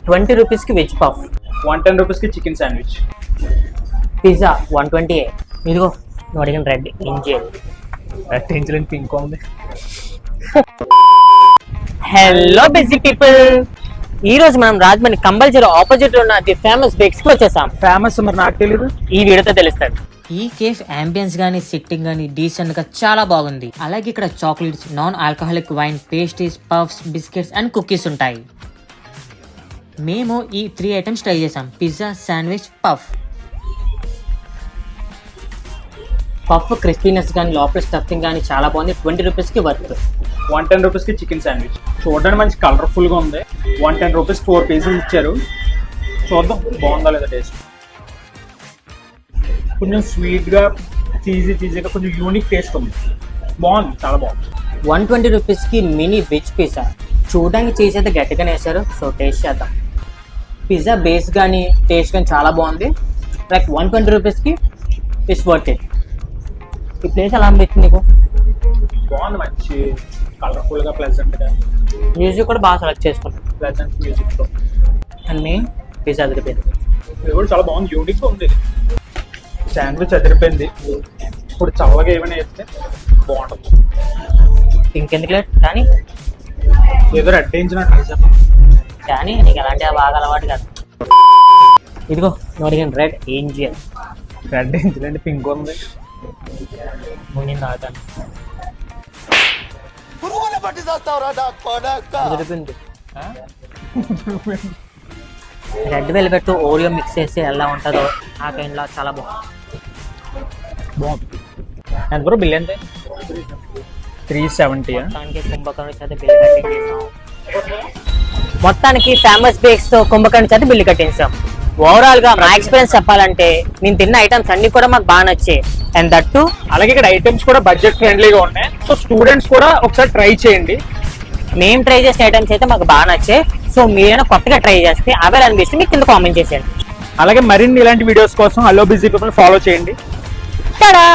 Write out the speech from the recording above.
20 రూపీస్కి veg puff, 110 రూపీస్కి chicken sandwich, pizza 120. ఇదిగో నువ్వు అడిగిన రెడ్ ఇంజియల్. టెన్షన్ పింక్ ఉంది. హలో బిజీ పీపుల్, ఈ రోజు మనం రాజమండ్రి కంబల్జరీ ఆపోజిట్ లో ఉన్న ది ఫేమస్ బేక్స్ కి వచ్చేసాం. ఫేమస్ మరి నాకు తెలియదు, ఈ వీడియోతో తెలుస్తుంది. ఈ కేఫ్ అంబియన్స్ గానీ సిట్టింగ్ గానీ డీసెంట్ గా చాలా బాగుంది. అలాగే ఇక్కడ chocolates, non alcoholic wine, pastries, puffs, biscuits and cookies ఉంటాయి. మేము ఈ 3 ఐటమ్స్ ట్రై చేసాం: pizza, sandwich, puff. Puff crispiness కానీ లోపల స్టఫింగ్ కానీ చాలా బాగుంది. 20 రూపీస్కి వర్త్. 110 రూపీస్కి చికెన్ శాండ్విచ్ చూడడానికి మంచి కలర్ఫుల్గా ఉంది. 110 రూపీస్ 4 పీసెస్ ఇచ్చారు. చూద్దాం బాగుందా లేదా టేస్ట్. కొంచెం స్వీట్గా చీజీగా కొంచెం యూనిక్ టేస్ట్ ఉంది. బాగుంది, చాలా బాగుంది. 120 రూపీస్కి మినీ వెజ్ పిజ్జా. చూడడానికి చీజ్ అయితే గట్టిగానే వేశారు, సో టేస్ట్ చేద్దాం. పిజ్జా బేస్ కానీ టేస్ట్ కానీ చాలా బాగుంది. లైక్ 120 రూపీస్కి ఇట్స్ వర్త్ ఇట్. ఈ ప్లేస్ ఎలా అనిపించింది నీకు? బాగుంది, మంచి కలర్ఫుల్గా ప్లెజెంట్గా. మ్యూజిక్ కూడా బాగా సెలెక్ట్ చేసుకున్నాం, ప్లెజెంట్ మ్యూజిక్తో. అండ్ మెయిన్ పిజ్జా అదిరిపోయింది. ఇది కూడా చాలా బాగుంది, యూనిక్గా ఉంది. శాండ్విచ్ అదిరిపోయింది. ఇప్పుడు చల్లగా ఏమైనా వేస్తే బాగుంటుంది. ఇంకెందుకు లేదు కానీ ఏదో రెడ్ వేయించినట్టు వేసాను కానీ నీకు ఎలాంటి బాగా అలవాటు కాదు. ఇదిగో నువ్వు అడిగిన రెడ్ ఏంజియల్. రెడ్ వేయించలేండి, పింక్ ఉంది. నేను తాగుతాను. అదిరిపోయింది. రెడ్ వెల్వెట్ ఓరియో మిక్స్ చేసి ఎలా ఉంటుందో ఆ కైండ్లో చాలా బాగుంది. ఎంత బ్రో బిల్ ఎంత? 370. మొత్తానికి కుంభకర్ణి చేత బిల్లు కట్టించేసాం. మొత్తానికి ఫేమస్ బేక్స్ తో కుంభకర్ణి చేత బిల్లు కట్టించాం. ఓవరాల్ గా మా ఎక్స్పీరియన్స్ చెప్పాలంటే నేను తిన్న ఐటమ్స్ అన్ని కూడా మాకు బాగా నచ్చాయి. అండ్ దట్టు అలాగే ఇక్కడ ఐటమ్స్ కూడా బడ్జెట్ ఫ్రెండ్లీగా ఉన్నాయి. సో స్టూడెంట్స్ కూడా ఒకసారి ట్రై చేయండి. మేము ట్రై చేసిన ఐటమ్స్ అయితే మాకు బాగా నచ్చాయి. సో మీరైనా కొత్తగా ట్రై చేస్తే అవే అనిపిస్తే మీకు కింద కామెంట్ చేసేయండి. అలాగే మరిన్ని ఇలాంటి వీడియోస్ కోసం హలో బిజీ పీపుల్ ఫాలో చేయండి. Ta-da!